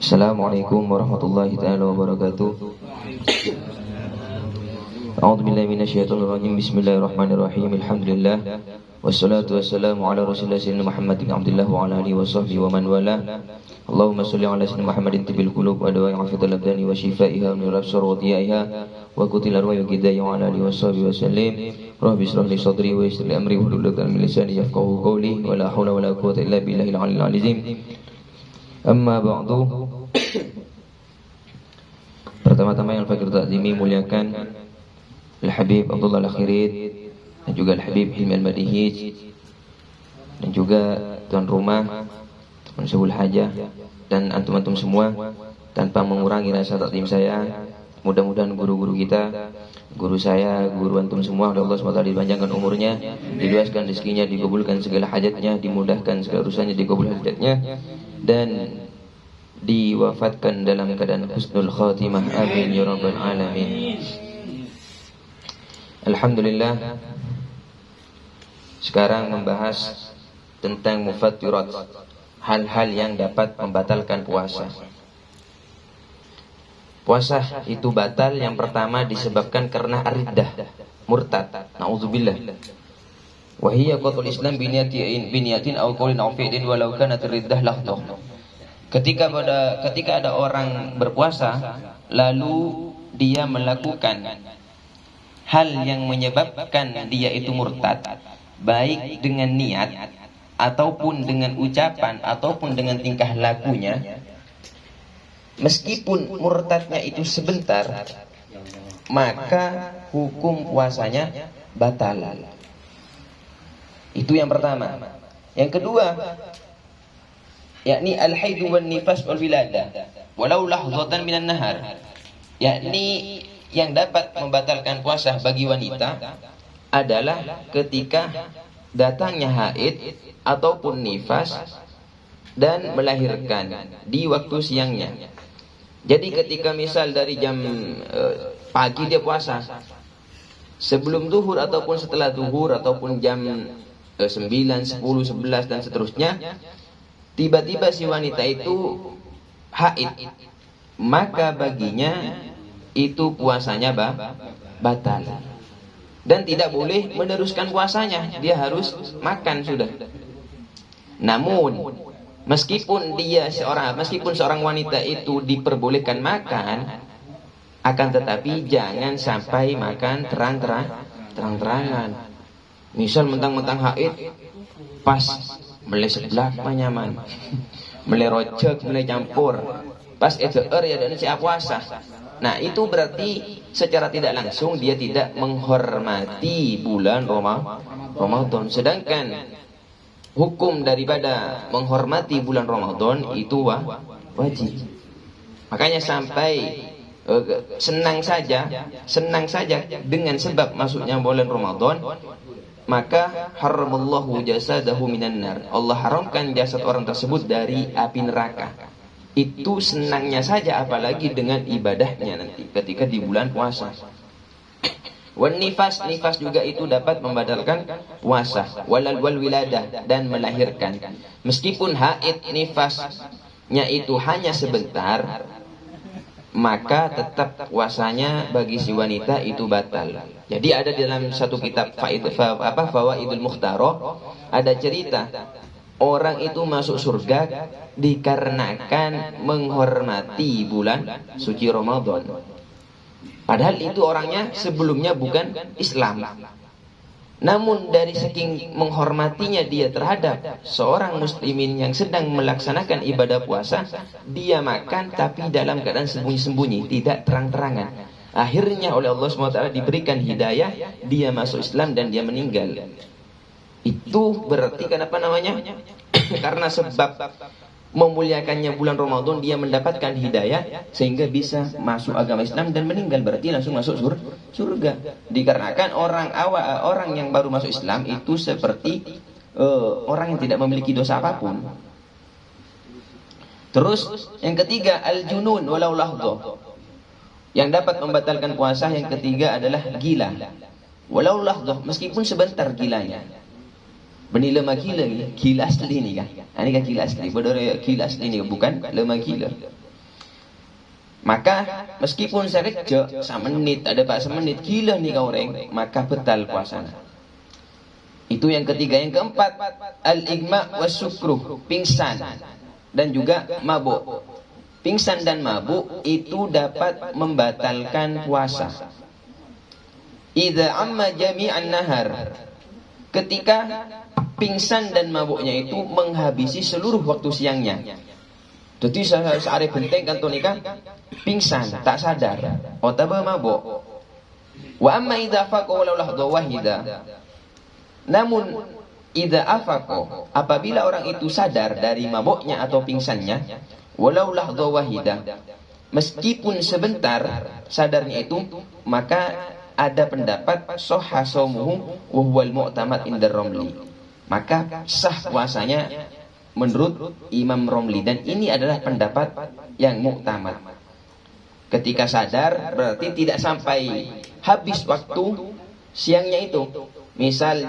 Assalamualaikum warahmatullahi taala wabarakatuh. A'udzu billahi minasyaitonir rajim. Bismillahirrahmanirrahim. Alhamdulillah wassalatu wassalamu ala Rasulillah sayyidina Muhammad bin Abdullah wa ala alihi washabbihi wa man wala. Allahumma shalli ala sayyidina Muhammadin tibbil qulub wa dawa'i afiyatil abdani wa shifaiha min al-absar wa dhiyaiha wa qutil arwah wa qidayya wa ala alihi washabbihi wa sallim. Rabbi shrah li sadri wa yassir li amri wahlul 'uqdatam min lisani yafqahu qawli wa la haula wa la quwwata illa billahil 'aliyyil 'azim. Amma ba'du. Pertama-tama yang fakir takzimi muliakan Al-Habib Abdullah Al-Akhirid dan juga Al-Habib Hilmi Al-Madihij dan juga tuan rumah Tuan Syahul Hajah dan antum-antum semua, tanpa mengurangi rasa takzim saya. Mudah-mudahan guru-guru kita, guru saya, guru antum semua, oleh Allah SWT dipanjangkan umurnya, diluaskan rezekinya, dikabulkan segala hajatnya, dimudahkan segala urusannya, dikabulkan hajatnya, dan diwafatkan dalam keadaan husnul khatimah. Amin ya rabbal alamin. Alhamdulillah. Sekarang membahas tentang mufattirat, hal-hal yang dapat membatalkan puasa. Puasa itu batal yang pertama disebabkan karena riddah, murtad, naudzubillah. Wa hiya qatul Islam biniyatin aw qaulin aw fi'lin walau kanat riddah lahdah. Ketika ada orang berpuasa lalu dia melakukan hal yang menyebabkan dia itu murtad, baik dengan niat ataupun dengan ucapan ataupun dengan tingkah lakunya, meskipun murtadnya itu sebentar, maka hukum puasanya batal. Itu yang pertama. Yang kedua, yakni al-haid wan nifas wal wiladah walau lahzatan minan nahar, yakni yang dapat membatalkan puasa bagi wanita adalah ketika datangnya haid ataupun nifas dan melahirkan di waktu siangnya. Jadi ketika misal dari jam pagi dia puasa, sebelum zuhur ataupun setelah zuhur ataupun jam 9, 10, 11 dan seterusnya, tiba-tiba si wanita itu haid, maka baginya itu puasanya batal. Dan tidak boleh meneruskan puasanya, dia harus makan sudah. Namun meskipun seorang wanita itu diperbolehkan makan, akan tetapi jangan sampai makan terang-terangan. Misal mentang-mentang haid, pas mulai sebelah nyaman, mulai rojak, mulai campur, pas itu ya dan siap puasa. Nah itu berarti secara tidak langsung dia tidak menghormati bulan Ramadan. Sedangkan hukum daripada menghormati bulan Ramadan itu wajib. Makanya sampai senang saja dengan sebab masuknya bulan Ramadan, maka haramallahu jasadahu minan nar. Allah haramkan jasad orang tersebut dari api neraka. Itu senangnya saja, apalagi dengan ibadahnya nanti ketika di bulan puasa. Wan nifas juga itu dapat membatalkan puasa. Wal wiladah, dan melahirkan. Meskipun haid nifasnya itu hanya sebentar, maka tetap puasanya bagi si wanita itu batal. Jadi ada dalam satu kitab Fawaidul Mukhtarah, ada cerita orang itu masuk surga dikarenakan menghormati bulan suci Ramadan. Padahal itu orangnya sebelumnya bukan Islam. Namun dari saking menghormatinya dia terhadap seorang muslimin yang sedang melaksanakan ibadah puasa, dia makan tapi dalam keadaan sembunyi-sembunyi, tidak terang-terangan. Akhirnya oleh Allah SWT diberikan hidayah, dia masuk Islam dan dia meninggal. Itu berarti kenapa namanya? Karena sebab memuliakannya bulan Ramadan, dia mendapatkan hidayah sehingga bisa masuk agama Islam dan meninggal, berarti langsung masuk surga. Dikarenakan orang yang baru masuk Islam itu seperti orang yang tidak memiliki dosa apapun. Terus yang ketiga, al-junun walau lahdah. Yang dapat membatalkan puasa yang ketiga adalah gila. Walau lahdah, meskipun sebentar gilanya. Beni lemah gila ni, gila asli ni kan. Ini kan gila asli, benar gila asli ni bukan lemah gila. Maka meskipun saya kerja semenit, ada pak semenit, gila nih kau orang, maka batal puasanya. Itu yang ketiga. Yang keempat, al-igma wasukruh, pingsan dan juga mabuk. Pingsan dan mabuk itu dapat membatalkan puasa. Idza amma jami'an nahar, ketika pingsan dan mabuknya itu menghabisi seluruh waktu siangnya. Jadi sehari benteng kan tuh nikah, pingsan, tak sadar, otaba mabuk. Wa amma idza faqa walau lahdha wahida. Namun idza afaqa, apabila orang itu sadar dari mabuknya atau pingsannya, walau lahdha wahida, meskipun sebentar sadarnya itu, maka ada pendapat sahha shaumuhu wa huwal mu'tamad indar Romli. Maka sah puasanya menurut Imam Romli, dan ini adalah pendapat yang muktamad. Ketika sadar berarti tidak sampai habis waktu siangnya itu. Misal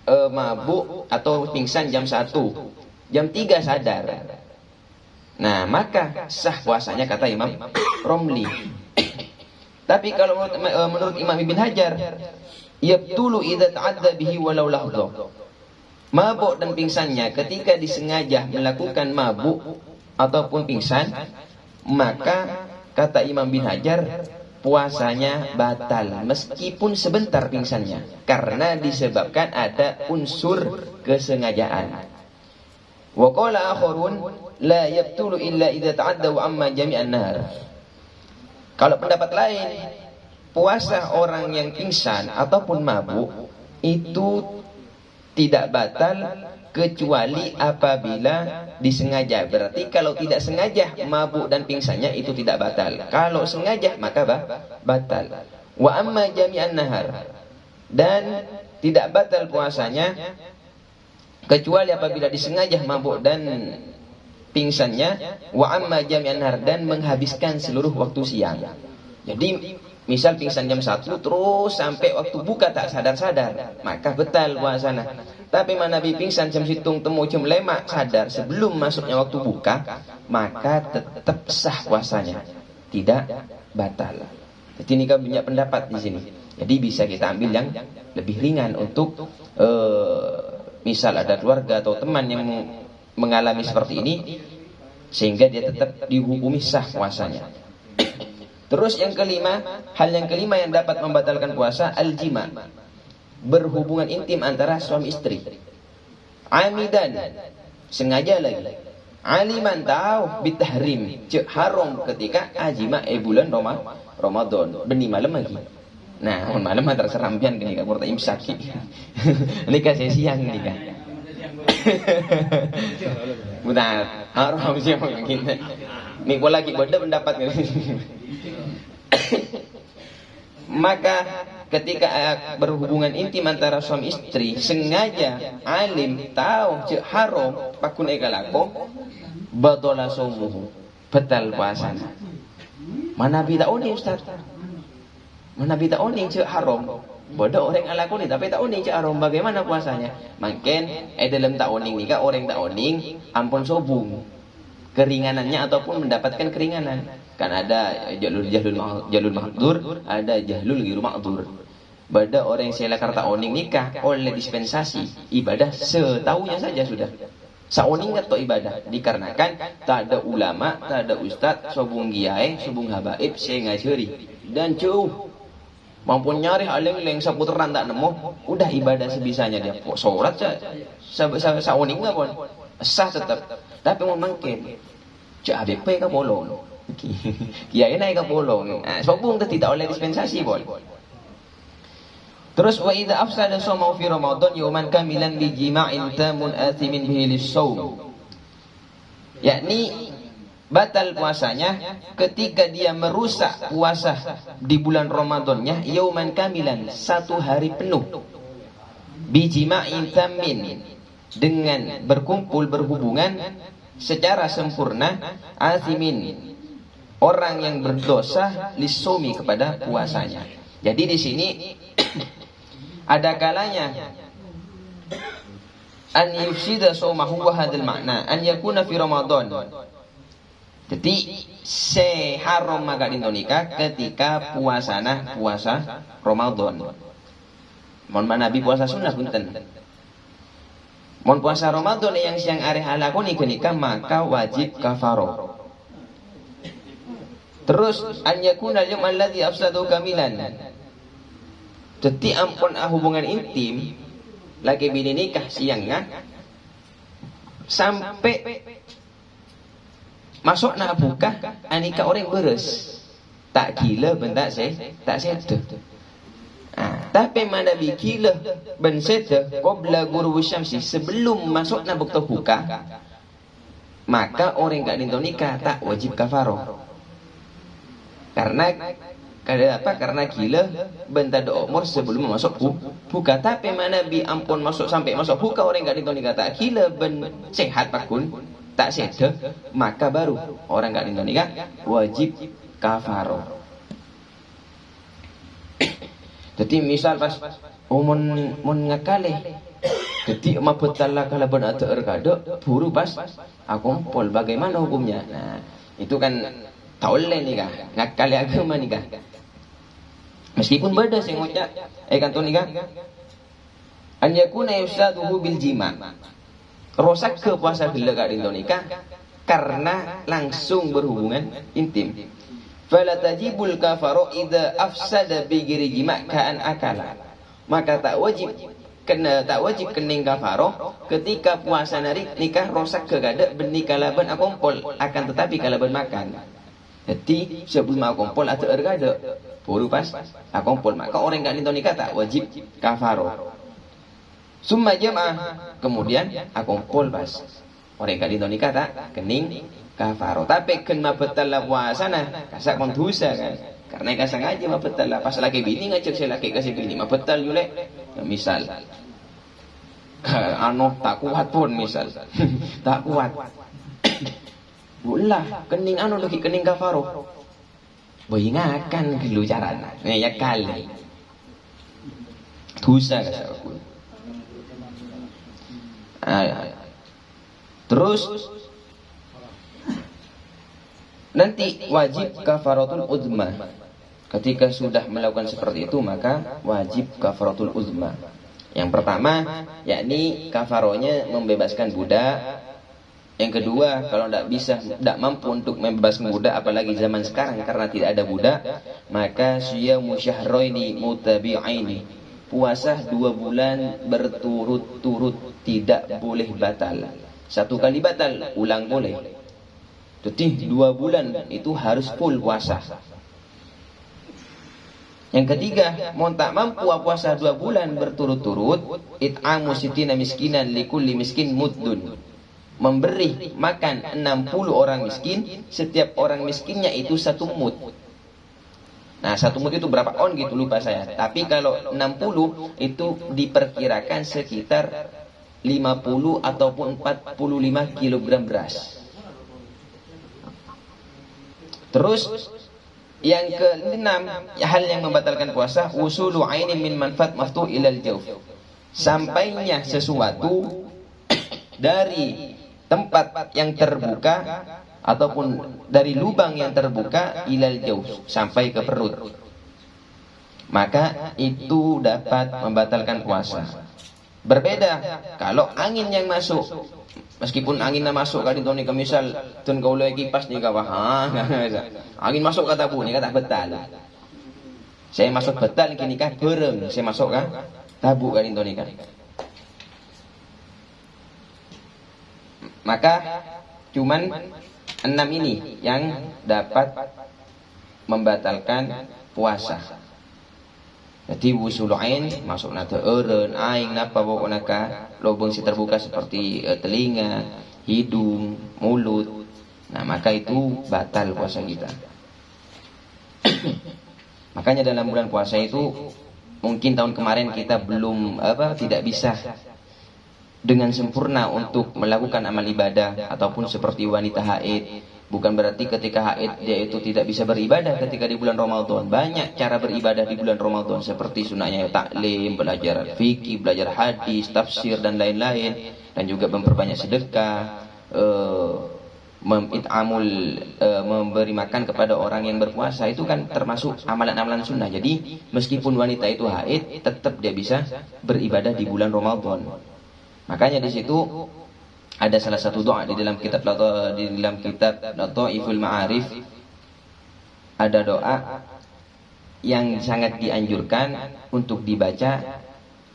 mabuk atau pingsan jam 1, jam 3 sadar. Nah, maka sah puasanya kata Imam Romli. Tapi kalau menurut Imam Ibn Hajar, yabtulu idza ta'adda bihi walau lahdha. Mabuk dan pingsannya ketika disengaja melakukan mabuk ataupun pingsan, maka kata Imam bin Hajar puasanya batal meskipun sebentar pingsannya, karena disebabkan ada unsur kesengajaan. Wa qala akharun la yabtulu illa idza ta'adda wa amma jami'an nahar. Kalau pendapat lain, puasa orang yang pingsan ataupun mabuk itu tidak batal kecuali apabila disengaja. Berarti kalau tidak sengaja mabuk dan pingsannya itu tidak batal. Kalau sengaja maka batal. Wa amma jami'an nahar, dan tidak batal puasanya kecuali apabila disengaja mabuk dan pingsannya. Wa amma jami'an nahar, dan menghabiskan seluruh waktu siang. Jadi misal pingsan jam 1 terus sampai waktu buka tak sadar-sadar, maka batal puasanya. Tapi mana pingsan jam situng temu jam 5 sadar sebelum masuknya waktu buka, maka tetap sah puasanya, tidak batal. Jadi ini kan banyak pendapat di sini. Jadi bisa kita ambil yang lebih ringan untuk misal ada keluarga atau teman yang mengalami seperti ini, sehingga dia tetap dihukumi sah puasanya. Terus yang kelima, hal yang kelima yang dapat membatalkan puasa, al-jima, berhubungan intim antara suami istri. Amidan, sengaja lagi. Aliman tahu bitahrim, cek haram ketika ajima bulan Ramadan, beni malam lagi. Nah, malam terserah rampian gini kan, kurta imsak. Ini kasih siang nih kan. Benar, haram siapa kita. Nih gua lagi beda pendapat nih. Maka ketika berhubungan intim antara suami istri sengaja alim tahu cek haram pakun egalako batola saumuhu, batal puasanya. Mana bida oni Ustaz? Mana bida oni cek haram? Bodoh orang alakoni tapi tak oning cek haram, bagaimana puasanya? Makin dalam tak oning ni kan orang tak oning ampun sobung keringanannya ataupun mendapatkan keringanan. Kan ada jalul mahdur, ada jahlul ghairu mahdur. Pada orang yang sela karta oning nikah oleh dispensasi ibadah setahunya saja sudah. Saoning atau ibadah dikarenakan tak ada ulama, tak ada ustaz, sobung kiai, sobung habaib saya ngajari dan jauh mampu nyari aleng-leng seputaran tak nemu, udah ibadah sebisanya dia. Sholat saoning enggak pun sah tetap. Tapi memangkin cak ABP ka bolong. Kiai naik ke bolong. Sobung tu tidak oleh dispensasi boleh. Terus wa idza afsada shauma fi Ramadan yawman kamilan bi jima'in tamun athimin bihi lis-shaum. Yakni batal puasanya ketika dia merusak puasa di bulan Ramadannya yauman kamilan, satu hari penuh. Bi jima'in tamin, dengan berkumpul berhubungan secara sempurna, athimin, orang yang berdosa, lissomi, kepada puasanya. Jadi di sini ada kalanya an yufsida shaumahu wa hadzal makna an yakuna fi Ramadan. Jadi seharam maka dintonika ketika puasa Ramadan. Mon Nabi puasa sunnah punten. Mon puasa Ramadan yang siang areh halakoni kenika maka wajib kafaroh. Terus an yakuna al-yawm alladhi afsadu kamilan. Jadi ampun hubungan intim lagi bini nikah siangnya sampai masuk nak buka anika orang beres tak gila bentak tak sedeh. Tapi mana bi gila ben sedeh qabla ghurub syamsi sebelum masuk nak buka maka orang gak dinto nikah tak wajib kafaroh. Karena karena gila bentar do umur sebelum masuk buka. Tapi mana bi ampun sampai masuk buka orang gak dinto nikah tak gila ben sehat pakun tak sedeh maka baru orang gak dinto nikah wajib kafaroh. Jadi misal pas mon ngakale jadi mabut tala kala ben ada erkado buru pas akumpul bagaimana hukumnya. Nah itu kan taule nikah ngakale agama nikah. Meskipun beda sing ngucap kanto nikah an yakuna yusaduhu bil jima. Rosak ke puasa gila gak dinto nikah karena langsung berhubungan intim. Fala tajibul kafaru idza afsada bi ghairi jima' ka'an akala. Maka tak wajib kening kafaroh ketika puasa nari nikah rosak ke gada benih kalaban akompol akan tetapi kalaban makan. Jadi sebelum akompol atau ergada baru pas akompol maka orang gak dinto nikah tak wajib kafaroh. Summa jamaah kemudian akompol pas orang gak dinto nikah tak kening kafaroh. Tapi kena betal lah puasana kasak kontusa kan karena kasang aja mah betal lah pas laki bini ngajak saya laki kasih bini mah betal yule ya, misal tak kuat pun misal tak kuat bulah kening lagi kening kafaroh bayingakan gelu carana ya kali dosa kasak aku. Terus nanti wajib kafaratul uzma. Ketika sudah melakukan seperti itu maka wajib kafaratul uzma. Yang pertama yakni kafarohnya membebaskan budak. Yang kedua kalau tidak mampu untuk membebaskan budak apalagi zaman sekarang karena tidak ada budak maka siyamu syahraini mutabi'aini. Puasa 2 bulan berturut-turut tidak boleh batal. 1 kali batal ulang boleh. Jadi 2 bulan itu harus full puasa. Yang ketiga, mau tak mampu puasa 2 bulan berturut-turut, it'amu sitina miskinan likulli miskin muddun. Memberi makan 60 orang miskin, setiap orang miskinnya itu 1 mud. Nah 1 mud itu berapa on gitu lupa saya. Tapi kalau 60 itu diperkirakan sekitar 50 ataupun 45 kilogram beras. Terus yang ke-6 hal yang membatalkan puasa usulu ainin min manfaat maftuh ilal jawf. Sampainya sesuatu dari tempat yang terbuka ataupun dari lubang yang terbuka ilal jawf sampai ke perut. Maka itu dapat membatalkan puasa. Berbeda kalau angin yang masuk. Meskipun anginnya masuk kali tu ni ke misal tun kau lagi kipas ni kawah. Angin masuk kata bu ni kata betal. Saya masuk betal kini kah berem saya masuk kah tabu kali tu ni kan. Maka cuman 6 ini yang dapat membatalkan puasa. Jadi wusul ain masuk nata eureun aing napa pokokna ka lubang si terbuka seperti telinga, hidung, mulut. Nah, maka itu batal puasa kita. Makanya dalam bulan puasa itu mungkin tahun kemarin kita belum tidak bisa dengan sempurna untuk melakukan amal ibadah ataupun seperti wanita haid. Bukan berarti ketika haid dia itu tidak bisa beribadah ketika di bulan Ramadan. Banyak cara beribadah di bulan Ramadan seperti sunahnya taklim, belajar fikih, belajar hadis, tafsir dan lain-lain. dan juga memperbanyak sedekah, memberi makan kepada orang yang berpuasa, itu kan termasuk amalan-amalan sunnah. Jadi meskipun wanita itu haid, tetap dia bisa beribadah di bulan Ramadan. Makanya di situ ada salah satu doa di dalam kitab Lataiful Ma'arif, ada doa yang sangat dianjurkan untuk dibaca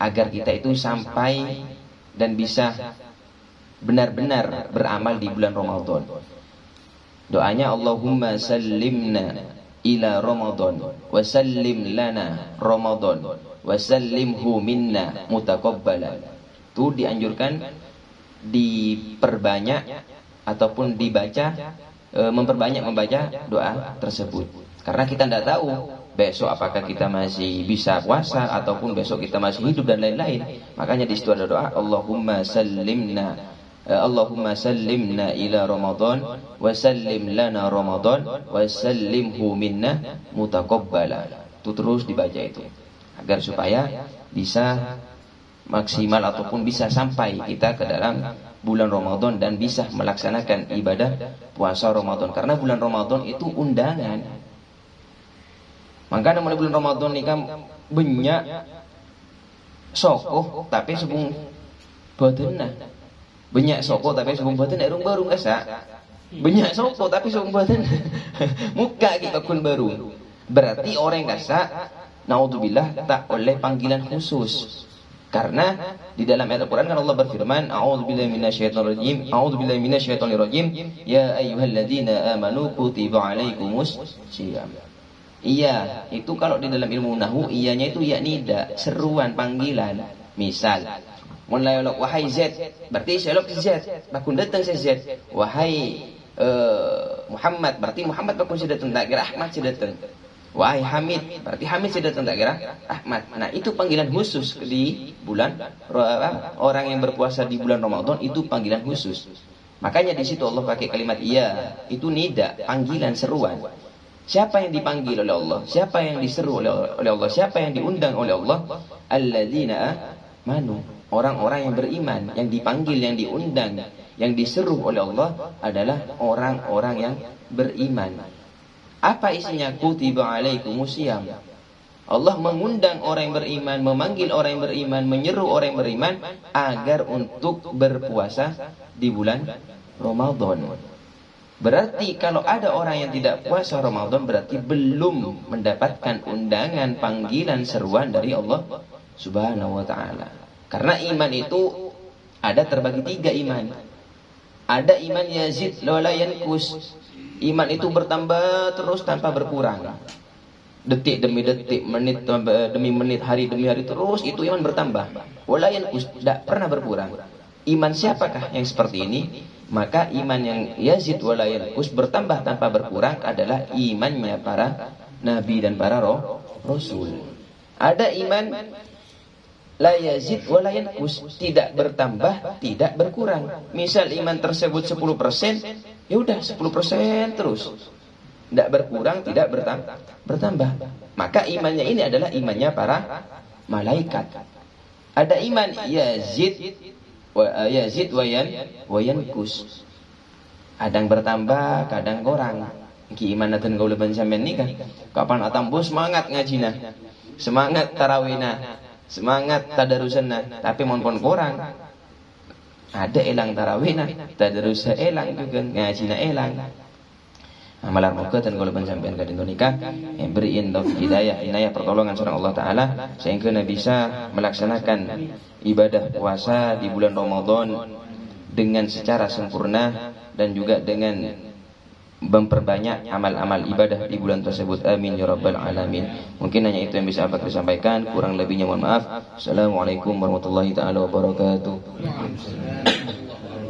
agar kita itu sampai dan bisa benar-benar beramal di bulan Ramadan. Doanya, Allahumma sallimna ila Ramadan wa sallim lana Ramadan wa sallimhu minna mutaqabbalan. Itu dianjurkan diperbanyak ataupun dibaca, memperbanyak membaca doa tersebut. Karena kita tidak tahu besok apakah kita masih bisa puasa ataupun besok kita masih hidup dan lain-lain. Makanya di situ ada doa, Allahumma sallimna ila Ramadan wa sallim lana Ramadan wa sallimhu minna mutaqabbala. Itu terus dibaca itu agar supaya bisa maksimal ataupun bisa sampai kita ke dalam bulan Ramadan dan bisa melaksanakan ibadah puasa Ramadan. Karena bulan Ramadan itu undangan. Maka namanya bulan Ramadan ini kan banyak sokoh tapi sebung badanna. Banyak sokoh tapi sebung badan erung baru kasa. Banyak sokoh tapi sebung badan muka kita kun baru. Berarti orang kasa naudzubillah tak oleh panggilan khusus. Karena di dalam ayat Al-Quran kan Allah berfirman, A'udzubillahi minasyaitonir rajim, ya ayyuhalladzina amanu kutiba alaikumus syiyam. Iya, itu kalau di dalam ilmu nahwu, iyanya itu ya nida, seruan panggilan. Misal, mulai olok wahai Z, berarti selok Z, bakun datang Z. Wahai Muhammad, berarti Muhammad bakun sudah datang, tak kira Ahmad sudah datang. Wahai Hamid, berarti Hamid sudah datang, tak kira Ahmad. Nah, itu panggilan khusus di bulan orang yang berpuasa di bulan Ramadan, itu panggilan khusus. Makanya di situ Allah pakai kalimat iya, itu nida, panggilan seruan. Siapa yang dipanggil oleh Allah? Siapa yang diseru oleh Allah? Siapa yang diundang oleh Allah? Alladzina amanu, orang-orang yang beriman, yang dipanggil, yang diundang, yang diseru oleh Allah adalah orang-orang yang beriman. Apa isinya? Kutiba alaikumusiyam. Allah mengundang orang yang beriman, memanggil orang yang beriman, menyeru orang yang beriman agar untuk berpuasa di bulan Ramadan. Berarti kalau ada orang yang tidak puasa Ramadan, berarti belum mendapatkan undangan, panggilan, seruan dari Allah Subhanahu wa ta'ala. Karena iman itu ada terbagi 3 iman. Ada iman yazid la yanqus. Iman itu bertambah terus tanpa berkurang. Detik demi detik, menit demi menit, hari demi hari, terus itu iman bertambah. Wala yanqus, tidak pernah berkurang. Iman siapakah yang seperti ini? Maka iman yang yazid wala yanqus, bertambah tanpa berkurang, adalah imannya para nabi dan para rasul. Ada iman la yazid wala yanqus, tidak bertambah, tidak berkurang. Misal iman tersebut 10%, ya udah 10% terus. Tidak berkurang, tidak bertambah. Maka imannya ini adalah imannya para malaikat. Ada iman yazid wa yanqus. Kadang bertambah, kadang kurang. Iki iman naten gaul ban sampean nikah. Kapan atambu semangat ngajina. Semangat tarawihna. Semangat tadarusanna, tapi mohon kurang. Ada elang tarawihna, tadarusna elang juga, ngajina elang. Amalan muka dan kalau sampean kadang nikah, yang beriin taufik hidayah, inayah pertolongan surah Allah Taala sehingga bisa melaksanakan ibadah puasa di bulan Ramadan dengan secara sempurna dan juga dengan memperbanyak amal-amal ibadah di bulan tersebut. Amin ya rabbal alamin. Mungkin hanya itu yang bisa Abah sampaikan, kurang lebihnya mohon maaf. Assalamualaikum warahmatullahi taala wabarakatuh.